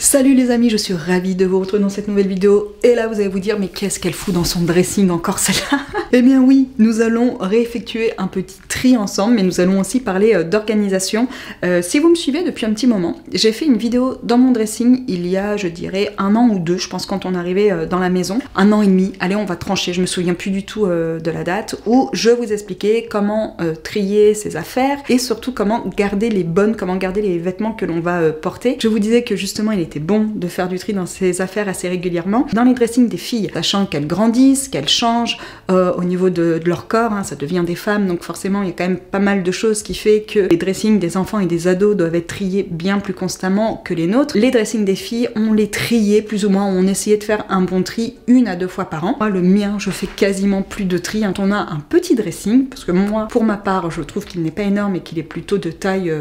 Salut les amis, je suis ravie de vous retrouver dans cette nouvelle vidéo. Et là vous allez vous dire, mais qu'est-ce qu'elle fout dans son dressing encore celle-là? Eh bien oui, nous allons réeffectuer un petit tri ensemble, mais nous allons aussi parler d'organisation. Si vous me suivez depuis un petit moment, j'ai fait une vidéo dans mon dressing il y a, je dirais, 1 an ou 2, je pense, quand on arrivait dans la maison. 1 an et demi, allez on va trancher, je me souviens plus du tout de la date, où je vous expliquais comment trier ses affaires et surtout comment garder les vêtements que l'on va porter. Je vous disais que justement il était bon de faire du tri dans ses affaires assez régulièrement. Dans les dressings des filles, sachant qu'elles grandissent, qu'elles changent au niveau de leur corps, hein, ça devient des femmes, donc forcément il y a quand même pas mal de choses qui fait que les dressings des enfants et des ados doivent être triés bien plus constamment que les nôtres. Les dressings des filles, on les triait plus ou moins, on essayait de faire un bon tri 1 à 2 fois par an. Moi, le mien, je fais quasiment plus de tri. Quand on a un petit dressing, parce que moi, pour ma part, je trouve qu'il n'est pas énorme et qu'il est plutôt de taille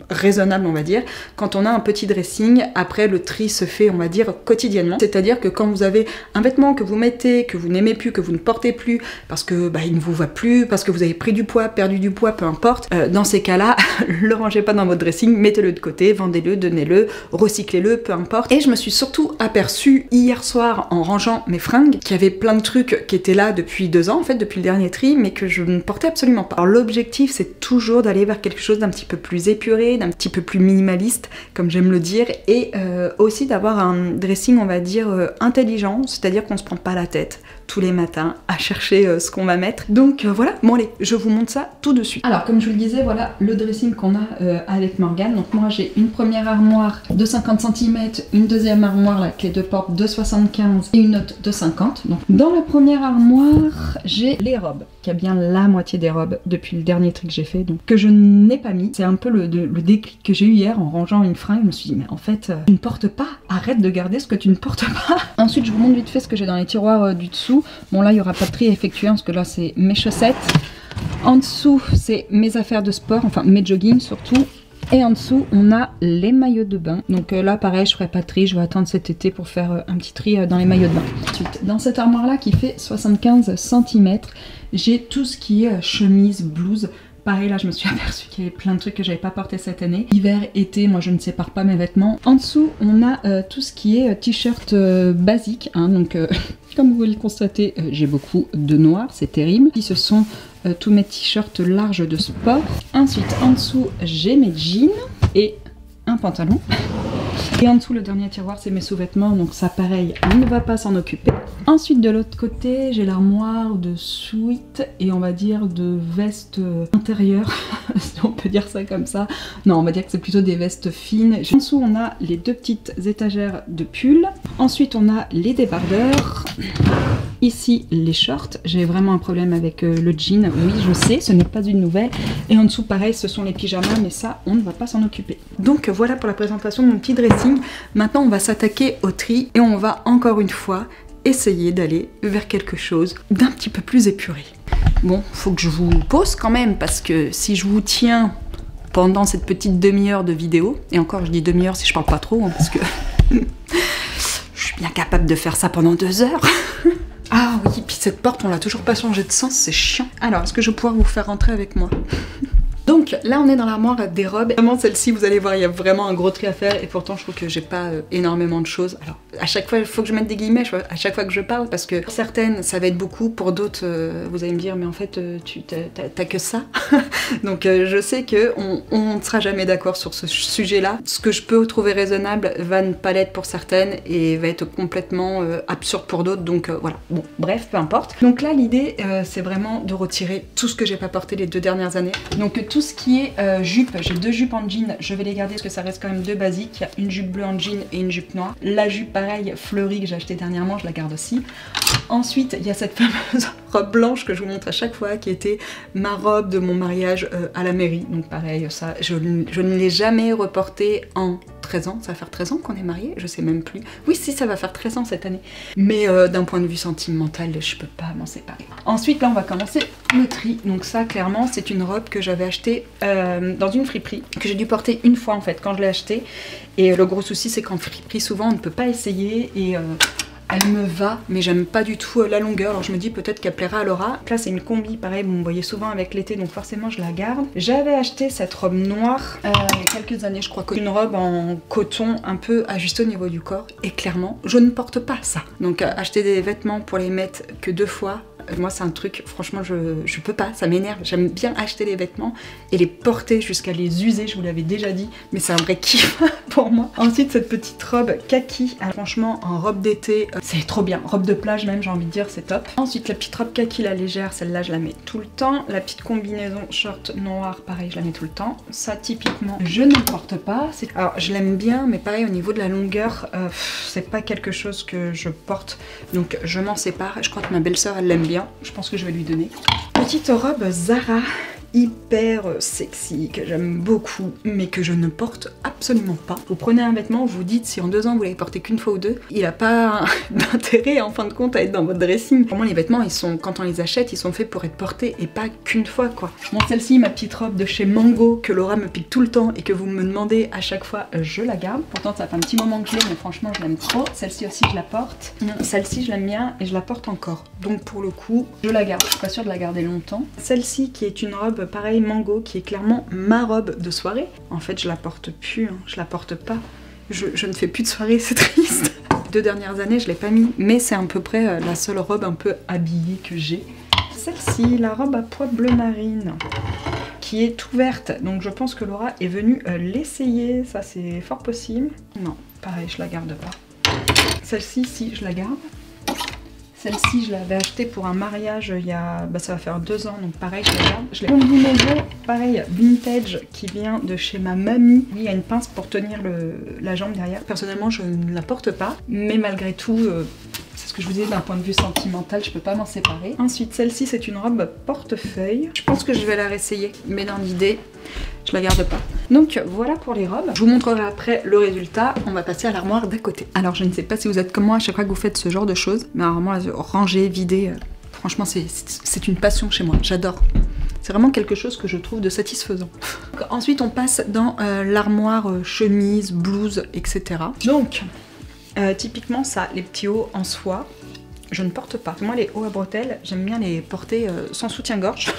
raisonnable, on va dire. Quand on a un petit dressing, après le tri se fait, on va dire, quotidiennement. C'est-à-dire que quand vous avez un vêtement que vous mettez, que vous n'aimez plus, que vous ne portez plus, parce que il ne vous va plus, parce que vous avez pris du poids, perdu du poids, peu importe, dans ces cas-là, le rangez pas dans votre dressing, mettez-le de côté, vendez-le, donnez-le, recyclez-le, peu importe. Et je me suis surtout aperçue hier soir en rangeant mes fringues, qu'il y avait plein de trucs qui étaient là depuis 2 ans, en fait, depuis le dernier tri, mais que je ne portais absolument pas. Alors l'objectif, c'est toujours d'aller vers quelque chose d'un petit peu plus épuré, d'un petit peu plus minimaliste, comme j'aime le dire, et aussi d'avoir un dressing, on va dire, intelligent, c'est-à-dire qu'on se prend pas la tête tous les matins à chercher ce qu'on va mettre. Donc voilà, bon allez, je vous montre ça tout de suite. Alors comme je vous le disais, voilà le dressing qu'on a avec Morgane. Donc moi j'ai une première armoire de 50 cm, une deuxième armoire là, qui est de porte de 75 et une autre de 50. Donc dans la première armoire, j'ai les robes, qui a bien la moitié des robes depuis le dernier tri que j'ai fait, donc que je n'ai pas mis. C'est un peu le déclic que j'ai eu hier en rangeant une fringue. Je me suis dit mais en fait tu ne portes pas, arrête de garder ce que tu ne portes pas. Ensuite je vous montre vite fait ce que j'ai dans les tiroirs du dessous. Bon là il n'y aura pas de tri à effectuer parce que là c'est mes chaussettes. En dessous c'est mes affaires de sport, enfin mes joggings surtout. Et en dessous on a les maillots de bain. Donc là pareil je ferai pas de tri, je vais attendre cet été pour faire un petit tri dans les maillots de bain. Ensuite dans cette armoire là qui fait 75 cm, j'ai tout ce qui est chemise, blouse. Pareil là je me suis aperçue qu'il y avait plein de trucs que j'avais pas porté cette année. Hiver, été, moi je ne sépare pas mes vêtements. En dessous on a tout ce qui est t-shirt basique, hein, donc comme vous pouvez le constater, j'ai beaucoup de noir, c'est terrible. Puis ce sont tous mes t-shirts larges de sport. Ensuite en dessous j'ai mes jeans et un pantalon. Et en dessous le dernier tiroir c'est mes sous-vêtements, donc ça pareil on ne va pas s'en occuper. Ensuite de l'autre côté j'ai l'armoire de sweat et on va dire de vestes intérieures, si on peut dire ça comme ça. Non on va dire que c'est plutôt des vestes fines. En dessous on a les 2 petites étagères de pulls. Ensuite on a les débardeurs. Ici les shorts, j'ai vraiment un problème avec le jean, oui je sais, ce n'est pas une nouvelle. Et en dessous pareil ce sont les pyjamas, mais ça on ne va pas s'en occuper. Donc voilà pour la présentation de mon petit dressing. Maintenant on va s'attaquer au tri et on va encore une fois essayer d'aller vers quelque chose d'un petit peu plus épuré. Bon, faut que je vous pose quand même parce que si je vous tiens pendant cette petite demi-heure de vidéo, et encore je dis demi-heure si je parle pas trop, hein, parce que je suis bien capable de faire ça pendant 2 heures. Ah oui, puis cette porte on l'a toujours pas changé de sens, c'est chiant. Alors est-ce que je vais pouvoir vous faire rentrer avec moi? Donc là on est dans l'armoire des robes. Vraiment celle-ci vous allez voir il y a vraiment un gros tri à faire et pourtant je trouve que j'ai pas énormément de choses. Alors à chaque fois il faut que je mette des guillemets à chaque fois que je parle parce que pour certaines ça va être beaucoup, pour d'autres vous allez me dire mais en fait tu t'as que ça. Donc je sais que on ne sera jamais d'accord sur ce sujet là. Ce que je peux trouver raisonnable va ne pas l'être pour certaines et va être complètement absurde pour d'autres, donc voilà, bon bref peu importe. Donc là l'idée c'est vraiment de retirer tout ce que j'ai pas porté les 2 dernières années. Donc tout ce qui est jupe, j'ai 2 jupes en jean, je vais les garder parce que ça reste quand même 2 basiques. Il y a une jupe bleue en jean et une jupe noire. La jupe pareil fleurie que j'ai acheté dernièrement, je la garde aussi. Ensuite il y a cette fameuse robe blanche que je vous montre à chaque fois qui était ma robe de mon mariage à la mairie. Donc pareil ça je ne l'ai jamais reportée en 13 ans, ça va faire 13 ans qu'on est mariés, je sais même plus. Oui si ça va faire 13 ans cette année. Mais d'un point de vue sentimental, je peux pas m'en séparer. Ensuite là on va commencer le tri. Donc ça clairement c'est une robe que j'avais achetée dans une friperie, que j'ai dû porter une fois en fait quand je l'ai achetée. Et le gros souci c'est qu'en friperie souvent on ne peut pas essayer et Elle me va, mais j'aime pas du tout la longueur. Alors je me dis peut-être qu'elle plaira à Laura. Là c'est une combi, pareil, vous me voyez souvent avec l'été, donc forcément je la garde. J'avais acheté cette robe noire il y a quelques années, je crois, une robe en coton un peu ajustée au niveau du corps. Et clairement, je ne porte pas ça. Donc acheter des vêtements pour les mettre que 2 fois, moi c'est un truc, franchement je peux pas, ça m'énerve. J'aime bien acheter des vêtements et les porter jusqu'à les user, je vous l'avais déjà dit, mais c'est un vrai kiff pour moi. Ensuite cette petite robe kaki, alors, franchement en robe d'été, c'est trop bien. Robe de plage même, j'ai envie de dire, c'est top. Ensuite la petite robe kaki, la légère, celle-là je la mets tout le temps. La petite combinaison short noir, pareil, je la mets tout le temps. Ça typiquement, je ne porte pas. Alors je l'aime bien, mais pareil au niveau de la longueur, c'est pas quelque chose que je porte, donc je m'en sépare. Je crois que ma belle-sœur elle l'aime bien. Je pense que je vais lui donner. Petite robe Zara, hyper sexy, que j'aime beaucoup, mais que je ne porte absolument pas. Vous prenez un vêtement, vous dites si en 2 ans vous l'avez porté qu'une fois ou 2, il n'a pas d'intérêt en fin de compte à être dans votre dressing. Vraiment les vêtements, ils sont, quand on les achète, ils sont faits pour être portés et pas qu'une fois quoi. Bon, celle-ci, ma petite robe de chez Mango, que Laura me pique tout le temps et que vous me demandez à chaque fois, je la garde. Pourtant ça fait un petit moment que je l'ai, mais franchement je l'aime trop. Celle-ci aussi je la porte. Celle-ci je l'aime bien et je la porte encore. Donc pour le coup, je la garde. Je suis pas sûre de la garder longtemps. Celle-ci qui est une robe pareil Mango, qui est clairement ma robe de soirée. En fait je la porte plus, hein. Je la porte pas. Je ne fais plus de soirée, c'est triste. 2 dernières années je l'ai pas mis, mais c'est à peu près la seule robe un peu habillée que j'ai. Celle-ci, la robe à pois bleu marine, qui est ouverte, donc je pense que Laura est venue l'essayer, ça c'est fort possible. Non, pareil, je la garde pas. Celle-ci, si, je la garde. Celle-ci, je l'avais achetée pour un mariage il y a, ça va faire 2 ans, donc pareil, je la garde. Je l'ai combinaison, pareil, vintage, qui vient de chez ma mamie. Il y a une pince pour tenir la jambe derrière. Personnellement, je ne la porte pas, mais malgré tout, c'est ce que je vous disais, d'un point de vue sentimental, je peux pas m'en séparer. Ensuite, celle-ci, c'est une robe portefeuille. Je pense que je vais la réessayer, mais dans l'idée, je la garde pas. Donc voilà pour les robes. Je vous montrerai après le résultat. On va passer à l'armoire d'à côté. Alors je ne sais pas si vous êtes comme moi à chaque fois que vous faites ce genre de choses, mais alors moi, ranger, vider, franchement c'est une passion chez moi. J'adore. C'est vraiment quelque chose que je trouve de satisfaisant. Ensuite on passe dans l'armoire chemise, blouse, etc. Donc typiquement ça, les petits hauts en soie, je ne porte pas. Moi les hauts à bretelles, j'aime bien les porter sans soutien-gorge.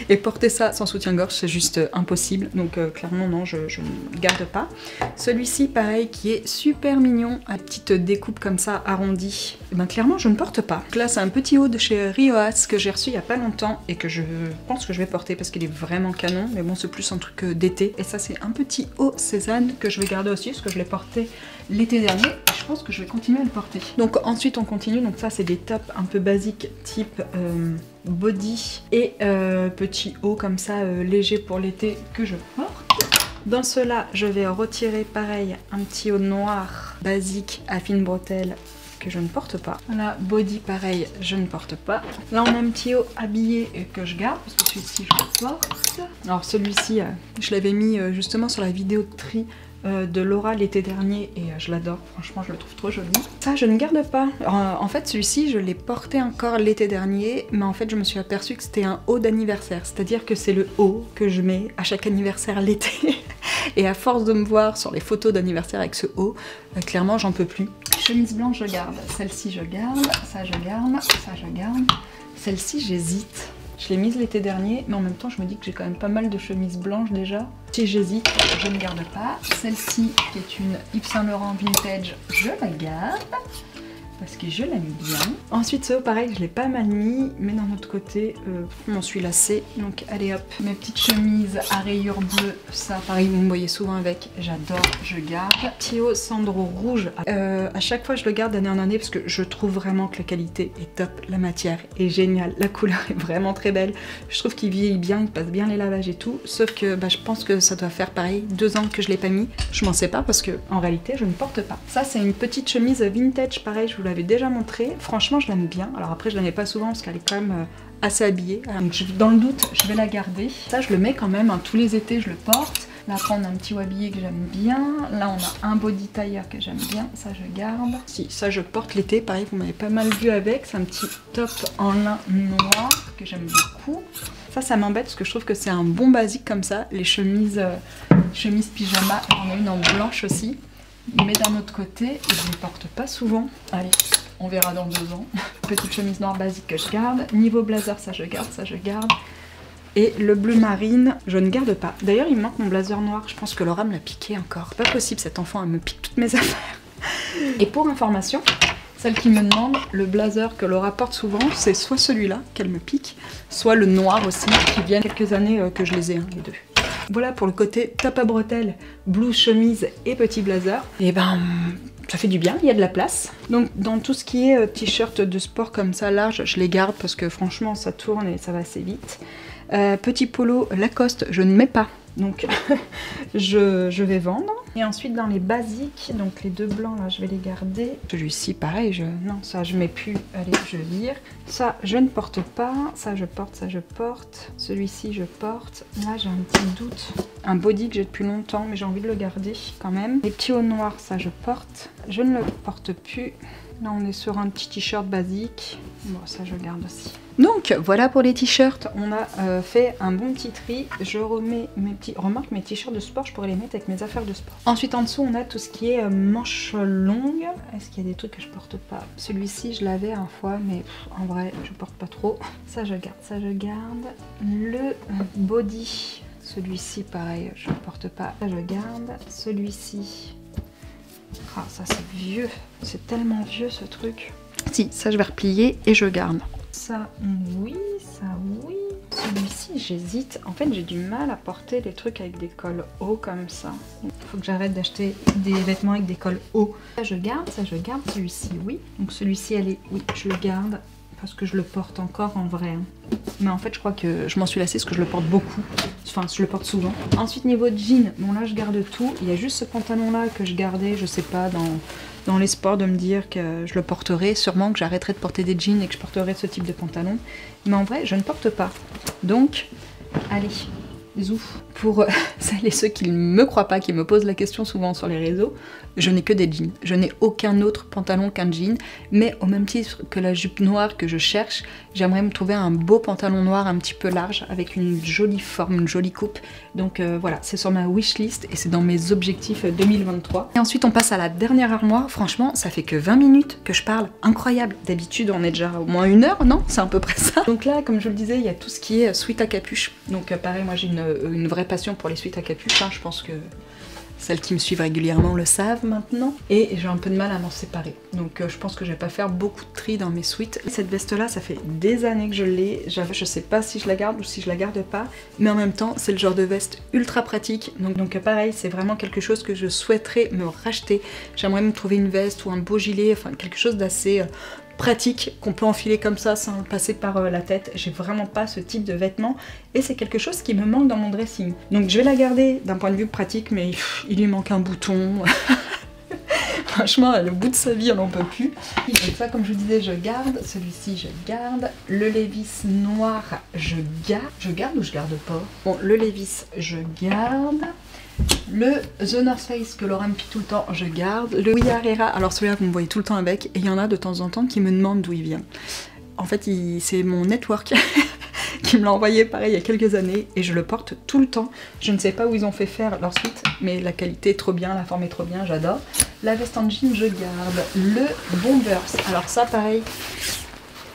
Et porter ça sans soutien-gorge, c'est juste impossible. Donc clairement non, je ne garde pas. Celui-ci, pareil, qui est super mignon, à petite découpe comme ça, arrondie. Et ben clairement, je ne porte pas. Donc là, c'est un petit haut de chez Rioas que j'ai reçu il y a pas longtemps et que je pense que je vais porter parce qu'il est vraiment canon. Mais bon, c'est plus un truc d'été. Et ça, c'est un petit haut Cézanne que je vais garder aussi parce que je l'ai porté l'été dernier et je pense que je vais continuer à le porter. Donc ensuite, on continue. Donc ça, c'est des tops un peu basiques type body et petit haut comme ça léger pour l'été que je porte. Dans cela, je vais retirer pareil un petit haut noir basique à fine bretelle que je ne porte pas. Voilà, body pareil, je ne porte pas. Là, on a un petit haut habillé que je garde parce que celui-ci, je le porte. Alors celui-ci, je l'avais mis justement sur la vidéo de tri de Laura l'été dernier et je l'adore, franchement je le trouve trop joli. Ça je ne garde pas. En fait celui-ci je l'ai porté encore l'été dernier, mais en fait je me suis aperçue que c'était un haut d'anniversaire, c'est-à-dire que c'est le haut que je mets à chaque anniversaire l'été. Et à force de me voir sur les photos d'anniversaire avec ce haut, clairement j'en peux plus. Chemise blanche je garde, celle-ci je garde, ça je garde, ça je garde. Celle-ci j'hésite. Je l'ai mise l'été dernier, mais en même temps je me dis que j'ai quand même pas mal de chemises blanches déjà. Si j'hésite, je ne garde pas. Celle-ci, qui est une Yves Saint Laurent vintage, je la garde parce que je l'aime bien. Ensuite ce haut pareil, je l'ai pas mal mis, mais d'un autre côté, je m'en suis lassée. Donc allez hop, mes petites chemises à rayures bleues, ça pareil, vous me voyez souvent avec, j'adore, je garde. Petit haut Sandro rouge, à chaque fois je le garde d'année en année parce que je trouve vraiment que la qualité est top, la matière est géniale, la couleur est vraiment très belle. Je trouve qu'il vieillit bien, il passe bien les lavages et tout, sauf que je pense que ça doit faire pareil 2 ans que je l'ai pas mis. Je m'en sais pas parce que en réalité je ne porte pas. Ça c'est une petite chemise vintage, pareil, je vous l'avais déjà montré. Franchement je l'aime bien. Alors après je la mets pas souvent parce qu'elle est quand même assez habillée. Donc dans le doute je vais la garder. Ça je le mets quand même, hein, tous les étés je le porte. Là après on a un petit haut habillé que j'aime bien. Là on a un body tailleur que j'aime bien. Ça je garde. Si, ça je porte l'été. Pareil vous m'avez pas mal vu avec. C'est un petit top en lin noir que j'aime beaucoup. Ça m'embête parce que je trouve que c'est un bon basique comme ça. Les chemises pyjama, j'en ai une en blanche aussi. Mais d'un autre côté, je ne les porte pas souvent. Allez, on verra dans 2 ans. Petite chemise noire basique que je garde. Niveau blazer, ça je garde, ça je garde. Et le bleu marine, je ne garde pas. D'ailleurs, il me manque mon blazer noir. Je pense que Laura me l'a piqué encore. Pas possible, cet enfant, elle me pique toutes mes affaires. Et pour information, celle qui me demande, le blazer que Laura porte souvent, c'est soit celui-là qu'elle me pique, soit le noir aussi, qui vient quelques années que je les ai, hein, les deux. Voilà pour le côté top à bretelles, blouse, chemise et petit blazer. Et ben, ça fait du bien, il y a de la place. Donc dans tout ce qui est t-shirt de sport comme ça large, je les garde parce que franchement ça tourne et ça va assez vite. Petit polo Lacoste, je ne mets pas. Donc je vais vendre. Et ensuite dans les basiques, donc les 2 blancs là, je vais les garder. Celui-ci pareil, non ça je mets plus, allez je vire. Ça je ne porte pas, ça je porte, ça je porte. Celui-ci je porte. Là j'ai un petit doute. Un body que j'ai depuis longtemps mais j'ai envie de le garder quand même. Les petits hauts noirs, ça je porte. Je ne le porte plus. Là on est sur un petit t-shirt basique. Bon ça je garde aussi. Donc voilà pour les t-shirts, on a fait un bon petit tri. Je remets mes petits... Remarque, mes t-shirts de sport, je pourrais les mettre avec mes affaires de sport. Ensuite en dessous on a tout ce qui est manches longues. Est-ce qu'il y a des trucs que je porte pas? Celui-ci je l'avais une fois mais en vrai je porte pas trop. Ça je garde, ça je garde. Le body, celui-ci pareil je porte pas, ça je garde. Celui-ci... Ah ça c'est vieux, c'est tellement vieux ce truc. Si, ça je vais replier et je garde. Ça oui, ça oui. Celui-ci j'hésite. En fait j'ai du mal à porter des trucs avec des cols hauts comme ça. Il faut que j'arrête d'acheter des vêtements avec des cols hauts. Ça je garde, ça je garde. Celui-ci oui. Donc celui-ci allez, oui je le garde. Parce que je le porte encore en vrai. Mais en fait je crois que je m'en suis lassée parce que je le porte beaucoup. Enfin je le porte souvent. Ensuite niveau jean, bon là je garde tout. Il y a juste ce pantalon là que je gardais, je sais pas, dans l'espoir de me dire que je le porterai. Sûrement que j'arrêterai de porter des jeans et que je porterai ce type de pantalon. Mais en vrai je ne porte pas. Donc allez, zouf. Pour celles et ceux qui ne me croient pas, qui me posent la question souvent sur les réseaux, je n'ai que des jeans. Je n'ai aucun autre pantalon qu'un jean, mais au même titre que la jupe noire que je cherche, j'aimerais me trouver un beau pantalon noir un petit peu large, avec une jolie forme, une jolie coupe. Donc voilà, c'est sur ma wishlist et c'est dans mes objectifs 2023. Et ensuite on passe à la dernière armoire. Franchement, ça fait que 20 minutes que je parle. Incroyable. D'habitude on est déjà au moins 1 heure, non? C'est à peu près ça. Donc là, comme je le disais, il y a tout ce qui est sweat à capuche. Donc pareil, moi j'ai une vraie passion pour les sweats à capuche, hein. Je pense que celles qui me suivent régulièrement le savent maintenant. Et j'ai un peu de mal à m'en séparer. Donc je pense que je vais pas faire beaucoup de tri dans mes sweats. Cette veste là, ça fait des années que je l'ai. Je sais pas si je la garde ou si je la garde pas. Mais en même temps, c'est le genre de veste ultra pratique. Donc pareil, c'est vraiment quelque chose que je souhaiterais me racheter. J'aimerais me trouver une veste ou un beau gilet, enfin quelque chose d'assez... pratique, qu'on peut enfiler comme ça sans passer par la tête. J'ai vraiment pas ce type de vêtements et c'est quelque chose qui me manque dans mon dressing. Donc je vais la garder d'un point de vue pratique, mais il lui manque un bouton. Franchement, le bout de sa vie, on n'en peut plus. Donc ça, comme je vous disais, je garde. Celui-ci, je garde. Le Levi's noir, je garde. Je garde ou je garde pas? Bon, le Levi's, je garde. Le The North Face que Laura me pique tout le temps, je garde. Le We Are Era, alors celui-là vous me voyez tout le temps avec, et il y en a de temps en temps qui me demandent d'où il vient. En fait, c'est mon network qui me l'a envoyé pareil il y a quelques années, et je le porte tout le temps. Je ne sais pas où ils ont fait faire leur suite, mais la qualité est trop bien, la forme est trop bien, j'adore. La veste en jean, je garde. Le Bombers, alors ça pareil...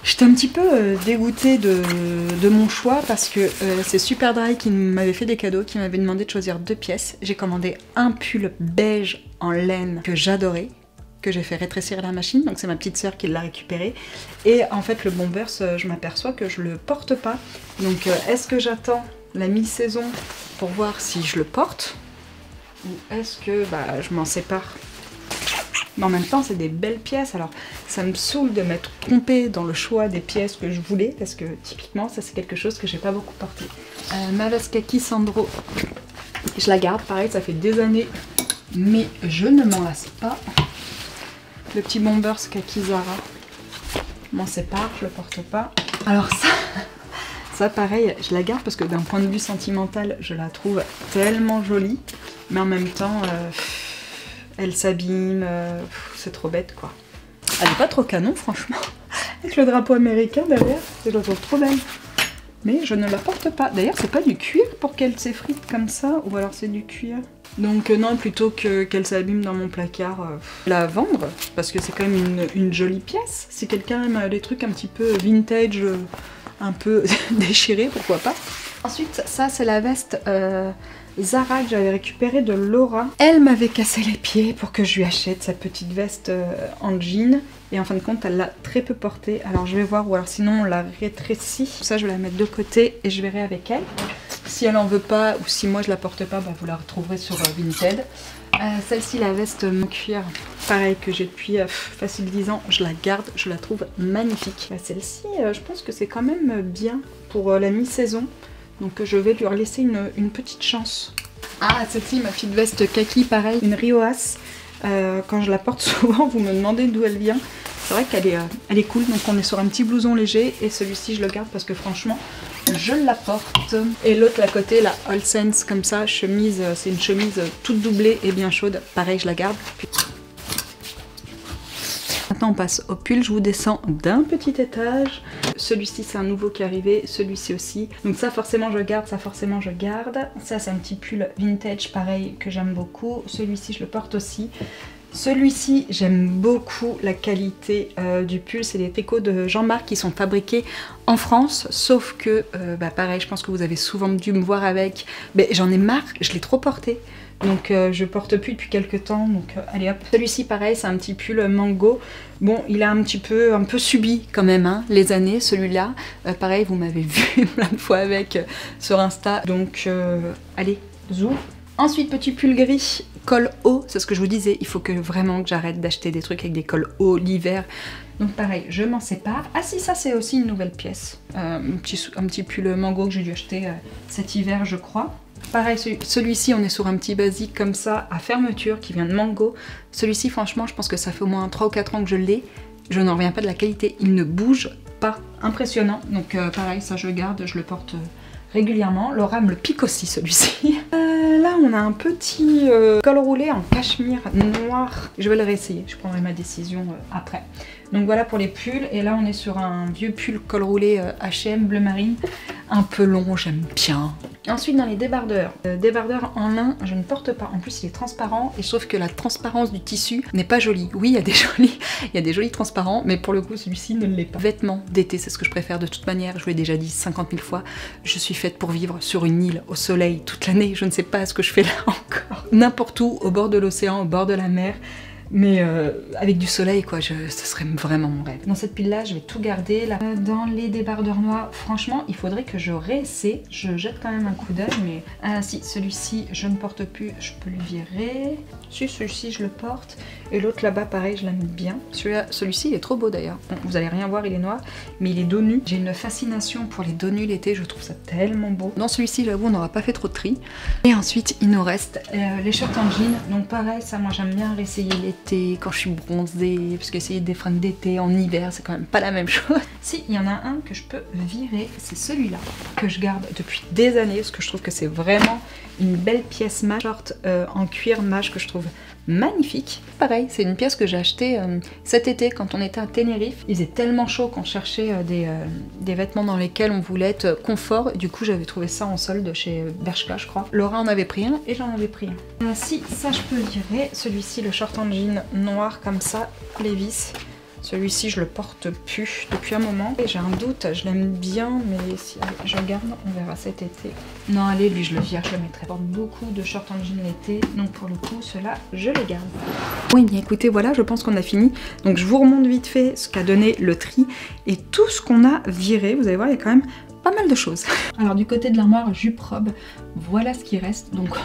J'étais un petit peu dégoûtée de mon choix parce que c'est Superdry qui m'avait fait des cadeaux, qui m'avait demandé de choisir 2 pièces. J'ai commandé un pull beige en laine que j'adorais, que j'ai fait rétrécir à la machine, donc c'est ma petite sœur qui l'a récupéré. Et en fait le Bombers, je m'aperçois que je le porte pas. Donc est-ce que j'attends la mi-saison pour voir si je le porte ou est-ce que je m'en sépare? Mais en même temps, c'est des belles pièces, alors ça me saoule de m'être trompée dans le choix des pièces que je voulais, parce que typiquement, ça c'est quelque chose que j'ai pas beaucoup porté. Ma veste kaki Sandro, je la garde, pareil, ça fait des années, mais je ne m'en lasse pas. Le petit Bombers kaki Zara, je m'en sépare, je le porte pas. Alors ça pareil, je la garde parce que d'un point de vue sentimental, je la trouve tellement jolie, mais en même temps... elle s'abîme, c'est trop bête quoi. Elle est pas trop canon franchement, avec le drapeau américain derrière, je la trouve trop belle. Mais je ne la porte pas. D'ailleurs c'est pas du cuir pour qu'elle s'effrite comme ça, ou alors c'est du cuir. Donc non, plutôt qu'elle s'abîme dans mon placard, la vendre, parce que c'est quand même une jolie pièce. Si quelqu'un aime les trucs un petit peu vintage, un peu déchirés, pourquoi pas. Ensuite, ça c'est la veste Zara que j'avais récupérée de Laura. Elle m'avait cassé les pieds pour que je lui achète sa petite veste en jean. Et en fin de compte, elle l'a très peu portée. Alors je vais voir, ou alors sinon on la rétrécit. Ça, je vais la mettre de côté et je verrai avec elle. Si elle en veut pas, ou si moi je la porte pas, bah, vous la retrouverez sur Vinted. Celle-ci, la veste en cuir, pareil que j'ai depuis facile 10 ans, je la garde, je la trouve magnifique. Bah, celle-ci, je pense que c'est quand même bien pour la mi-saison. Donc je vais lui laisser une petite chance. Ah, celle-ci, ma petite veste kaki, pareil, une Rioas. Quand je la porte souvent, vous me demandez d'où elle vient. C'est vrai qu'elle est cool, donc on est sur un petit blouson léger. Et celui-ci, je le garde parce que franchement, je la porte. Et l'autre, à côté, la All Sense, comme ça, chemise, c'est une chemise toute doublée et bien chaude. Pareil, je la garde. Maintenant on passe au pull, je vous descends d'un petit étage. Celui-ci c'est un nouveau qui est arrivé, celui-ci aussi. Donc ça forcément je garde, ça forcément je garde. Ça c'est un petit pull vintage pareil que j'aime beaucoup. Celui-ci je le porte aussi. Celui-ci j'aime beaucoup la qualité du pull, c'est des tricots de Jean-Marc qui sont fabriqués en France. Sauf que, bah pareil, je pense que vous avez souvent dû me voir avec. Mais j'en ai marre, je l'ai trop porté. Donc je porte plus depuis quelques temps, donc allez hop. Celui-ci pareil, c'est un petit pull mango. Bon, il a un peu subi quand même hein, les années, celui-là. Pareil, vous m'avez vu plein de fois avec sur Insta. Donc allez, zoom. Ensuite, petit pull gris, col haut, c'est ce que je vous disais, il faut vraiment que j'arrête d'acheter des trucs avec des cols hauts l'hiver. Donc pareil, je m'en sépare. Ah si, ça c'est aussi une nouvelle pièce. Un petit pull mango que j'ai dû acheter cet hiver, je crois. Pareil, celui-ci, on est sur un petit basique comme ça, à fermeture, qui vient de Mango. Celui-ci, franchement, je pense que ça fait au moins 3 ou 4 ans que je l'ai. Je n'en reviens pas de la qualité, il ne bouge pas. Impressionnant. Donc pareil, ça je garde, je le porte régulièrement. Laura me le pique aussi, celui-ci. Là, on a un petit col roulé en cachemire noir. Je vais le réessayer, je prendrai ma décision après. Donc voilà pour les pulls. Et là, on est sur un vieux pull col roulé H&M bleu marine. Un peu long, j'aime bien. Ensuite, dans les débardeurs. Débardeur en lin, je ne porte pas. En plus, il est transparent. Et je trouve que la transparence du tissu n'est pas jolie. Oui, il y a des jolis transparents. Mais pour le coup, celui-ci ne l'est pas. Vêtements d'été, c'est ce que je préfère de toute manière. Je vous l'ai déjà dit 50 000 fois. Je suis faite pour vivre sur une île au soleil toute l'année. Je ne sais pas ce que je fais là encore. N'importe où, au bord de l'océan, au bord de la mer. Mais avec du soleil quoi, ce serait vraiment mon rêve. Dans cette pile là, je vais tout garder. Là, dans les débardeurs noirs, franchement, il faudrait que je réessaie. Je jette quand même un coup d'œil, mais si celui-ci je ne porte plus, je peux le virer. Si celui-ci je le porte. Et l'autre là-bas, pareil, je l'aime bien. Celui-ci, il est trop beau d'ailleurs. Bon, vous allez rien voir, il est noir, mais il est dos nu. J'ai une fascination pour les dos nus l'été, je trouve ça tellement beau. Dans celui-ci, j'avoue, on n'aura pas fait trop de tri. Et ensuite, il nous reste les shorts en jean. Donc pareil, ça, moi j'aime bien réessayer l'été, quand je suis bronzée, parce qu'essayer des fringues d'été en hiver, c'est quand même pas la même chose. Si, il y en a un que je peux virer, c'est celui-là, que je garde depuis des années, parce que je trouve que c'est vraiment une belle pièce mage, short en cuir mage que je trouve magnifique. Pareil, c'est une pièce que j'ai achetée cet été quand on était à Tenerife. Il faisait tellement chaud qu'on cherchait des vêtements dans lesquels on voulait être confort. Du coup, j'avais trouvé ça en solde chez Bershka, je crois. Laura en avait pris un et j'en avais pris un. Si, ça je peux le virer. Celui-ci, le short en jean noir comme ça, Levi's. Celui-ci, je le porte plus depuis un moment. J'ai un doute, je l'aime bien, mais si je garde, on verra cet été. Non, allez, lui, je le vire, je le mettrai. Je porte beaucoup de shorts en jean l'été, donc pour le coup, ceux-là, je les garde. Oui, bien écoutez, voilà, je pense qu'on a fini. Donc, je vous remonte vite fait ce qu'a donné le tri et tout ce qu'on a viré. Vous allez voir, il y a quand même pas mal de choses. Alors, du côté de l'armoire, jupe robe, voilà ce qui reste. Donc,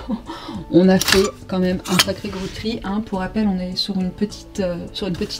on a fait quand même un sacré gros tri. Hein. Pour rappel, on est sur une petite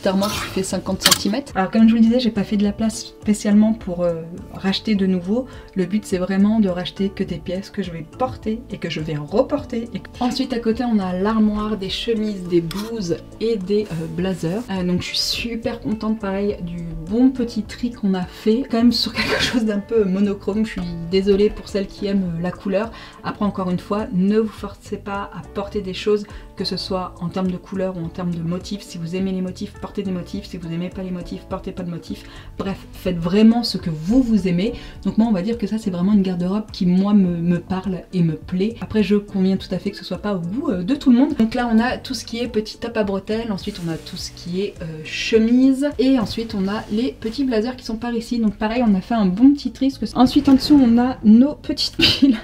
armoire qui fait 50 cm. Alors, comme je vous le disais, j'ai pas fait de la place spécialement pour racheter de nouveau. Le but, c'est vraiment de racheter que des pièces que je vais porter et que je vais reporter. Et ensuite, à côté, on a l'armoire, des chemises, des blouses et des blazers. Donc, je suis super contente, pareil, du bon petit tri qu'on a fait. Quand même sur quelque chose d'un peu monochrome. Je suis désolée pour celles qui aiment la couleur. Après encore une fois, ne vous forcez pas à porter des choses, que ce soit en termes de couleur ou en termes de motifs. Si vous aimez les motifs, portez des motifs. Si vous n'aimez pas les motifs, portez pas de motifs. Bref, faites vraiment ce que vous aimez. Donc moi on va dire que ça c'est vraiment une garde-robe qui moi me parle et me plaît. Après je conviens tout à fait que ce soit pas au goût de tout le monde. Donc là on a tout ce qui est petit top à bretelles, ensuite on a tout ce qui est chemise, et ensuite on a les petits blazers qui sont par ici. Donc pareil on a fait un bon petit tri. Ensuite en dessous on a nos petites piles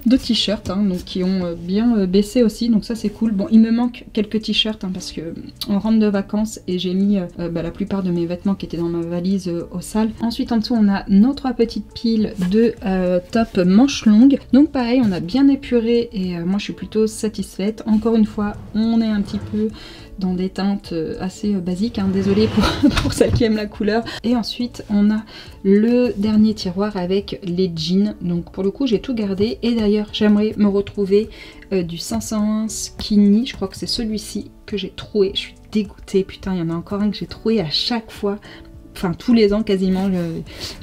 de t-shirts hein, donc qui ont bien baissé aussi, donc ça c'est cool. Bon il me manque quelques t-shirts hein, parce que on rentre de vacances et j'ai mis la plupart de mes vêtements qui étaient dans ma valise au sale. Ensuite en dessous on a nos 3 petites piles de top manches longues, donc pareil on a bien épuré et moi je suis plutôt satisfaite. Encore une fois on est un petit peu dans des teintes assez basiques, hein. Désolée pour celles qui aiment la couleur. Et ensuite on a le dernier tiroir avec les jeans, donc pour le coup j'ai tout gardé. Et d'ailleurs j'aimerais me retrouver du 501 skinny, je crois que c'est celui-ci que j'ai troué. Je suis dégoûtée, putain il y en a encore un que j'ai trouvé à chaque fois. Enfin tous les ans quasiment,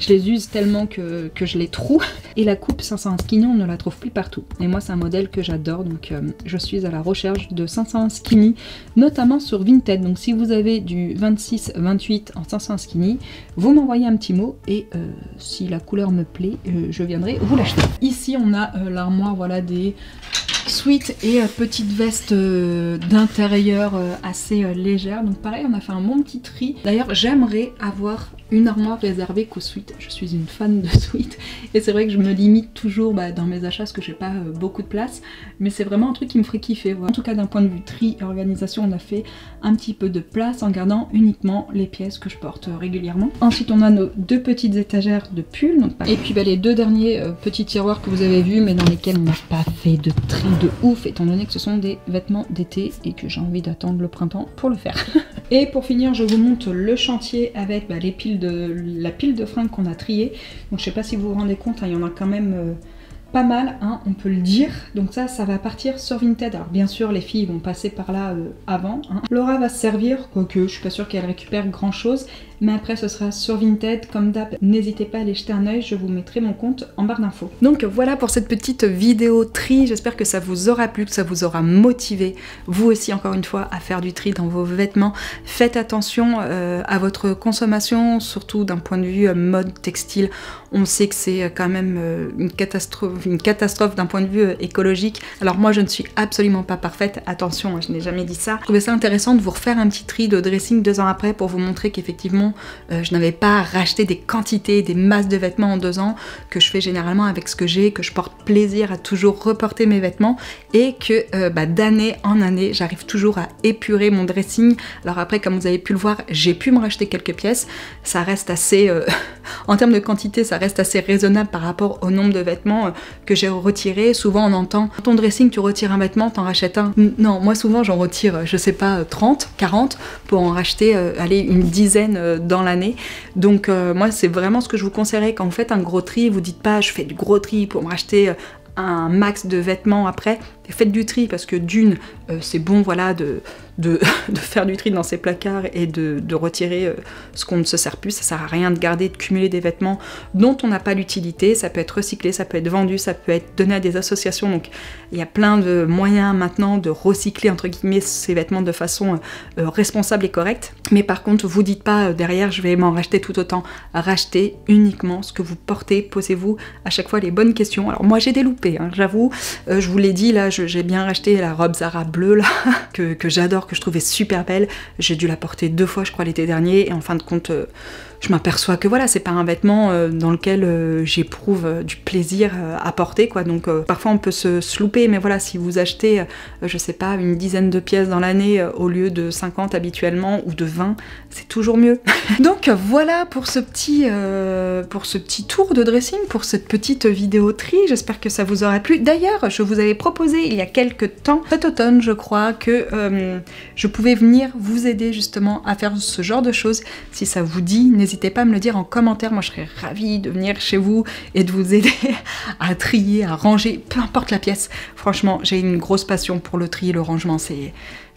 je les use tellement que je les trouve. Et la coupe 501 skinny on ne la trouve plus partout. Et moi c'est un modèle que j'adore, donc je suis à la recherche de 501 skinny, notamment sur Vinted. Donc si vous avez du 26-28 en 501 skinny, vous m'envoyez un petit mot et si la couleur me plaît, je viendrai vous l'acheter. Ici on a l'armoire, voilà, des sweats et petite veste d'intérieur assez légère. Donc pareil on a fait un bon petit tri. D'ailleurs j'aimerais avoir une armoire réservée qu'aux sweats. Je suis une fan de sweats et c'est vrai que je me limite toujours dans mes achats parce que j'ai pas beaucoup de place, mais c'est vraiment un truc qui me ferait kiffer. Voilà. En tout cas d'un point de vue tri et organisation on a fait un petit peu de place en gardant uniquement les pièces que je porte régulièrement. Ensuite on a nos 2 petites étagères de pulls, donc, et puis les 2 derniers petits tiroirs que vous avez vus mais dans lesquels on n'a pas fait de tri de ouf étant donné que ce sont des vêtements d'été et que j'ai envie d'attendre le printemps pour le faire. Et pour finir je vous montre le chantier avec la pile de fringues qu'on a triées. Donc je sais pas si vous vous rendez compte, hein, il y en a quand même pas mal, hein, on peut le dire. Donc ça va partir sur Vinted. Alors bien sûr les filles vont passer par là avant. Hein. Laura va se servir, quoique je suis pas sûre qu'elle récupère grand chose. Mais après ce sera sur Vinted, comme d'hab, n'hésitez pas à aller jeter un œil, je vous mettrai mon compte en barre d'infos. Donc voilà pour cette petite vidéo tri, j'espère que ça vous aura plu, que ça vous aura motivé, vous aussi encore une fois, à faire du tri dans vos vêtements. Faites attention à votre consommation, surtout d'un point de vue mode textile. On sait que c'est quand même une catastrophe d'un point de vue écologique. Alors moi je ne suis absolument pas parfaite, attention, je n'ai jamais dit ça. Je trouvais ça intéressant de vous refaire un petit tri de dressing 2 ans après pour vous montrer qu'effectivement je n'avais pas racheté des quantités, des masses de vêtements en 2 ans, que je fais généralement avec ce que j'ai, que je porte plaisir à toujours reporter mes vêtements et que d'année en année, j'arrive toujours à épurer mon dressing. Alors après, comme vous avez pu le voir, j'ai pu me racheter quelques pièces. Ça reste assez, en termes de quantité, ça reste assez raisonnable par rapport au nombre de vêtements que j'ai retirés. Souvent on entend, dans ton dressing tu retires un vêtement, t'en rachètes un. Non, moi souvent j'en retire, je sais pas, 30, 40 pour en racheter, allez, une dizaine dans l'année. Donc moi c'est vraiment ce que je vous conseillerais quand vous faites un gros tri. Vous dites pas je fais du gros tri pour me racheter un max de vêtements après. Faites du tri parce que d'une, c'est bon voilà de faire du tri dans ses placards et de retirer ce qu'on ne se sert plus. Ça sert à rien de garder, de cumuler des vêtements dont on n'a pas l'utilité. Ça peut être recyclé, ça peut être vendu, ça peut être donné à des associations. Donc il y a plein de moyens maintenant de recycler entre guillemets ces vêtements de façon responsable et correcte. Mais par contre, vous dites pas derrière je vais m'en racheter tout autant. Rachetez uniquement ce que vous portez. Posez-vous à chaque fois les bonnes questions. Alors moi j'ai des loupés, hein, j'avoue. Je vous l'ai dit là, j'ai bien racheté la robe Zara bleue là que j'adore, que je trouvais super belle. J'ai dû la porter 2 fois je crois l'été dernier et en fin de compte je m'aperçois que voilà, c'est pas un vêtement dans lequel j'éprouve du plaisir à porter quoi. Donc parfois on peut se louper, mais voilà, si vous achetez je sais pas une dizaine de pièces dans l'année au lieu de 50 habituellement ou de 20, c'est toujours mieux. Donc voilà pour ce petit tour de dressing, pour cette petite vidéo tri. J'espère que ça vous aura plu. D'ailleurs je vous avais proposé il y a quelques temps, cet automne je crois, que je pouvais venir vous aider justement à faire ce genre de choses. Si ça vous dit, n'hésitez pas à me le dire en commentaire, moi je serais ravie de venir chez vous et de vous aider à trier, à ranger, peu importe la pièce. Franchement, j'ai une grosse passion pour le tri et le rangement,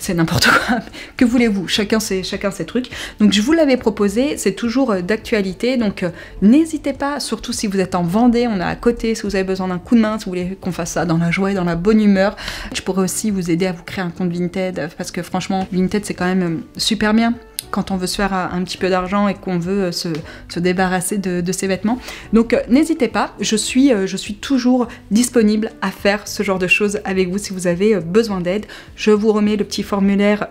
c'est n'importe quoi. Que voulez-vous? Chacun ses trucs. Donc je vous l'avais proposé, c'est toujours d'actualité, donc n'hésitez pas, surtout si vous êtes en Vendée, on est à côté, si vous avez besoin d'un coup de main, si vous voulez qu'on fasse ça dans la joie et dans la bonne humeur. Je pourrais aussi vous aider à vous créer un compte Vinted, parce que franchement, Vinted c'est quand même super bien quand on veut se faire un petit peu d'argent et qu'on veut se débarrasser de ses vêtements. Donc n'hésitez pas, je suis toujours disponible à faire ce genre de choses avec vous si vous avez besoin d'aide. Je vous remets le petit formulaire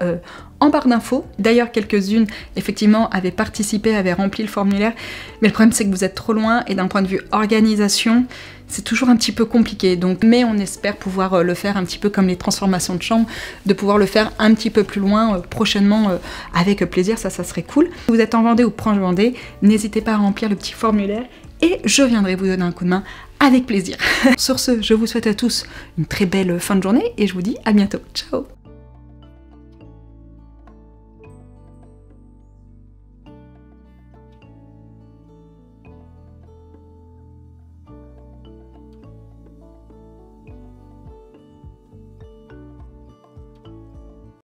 en barre d'infos. D'ailleurs, quelques-unes, effectivement, avaient participé, avaient rempli le formulaire. Mais le problème, c'est que vous êtes trop loin et d'un point de vue organisation, c'est toujours un petit peu compliqué. Donc, mais on espère pouvoir le faire un petit peu comme les transformations de chambre, de pouvoir le faire un petit peu plus loin prochainement avec plaisir. Ça serait cool. Si vous êtes en Vendée ou proche Vendée, n'hésitez pas à remplir le petit formulaire et je viendrai vous donner un coup de main avec plaisir. Sur ce, je vous souhaite à tous une très belle fin de journée et je vous dis à bientôt. Ciao!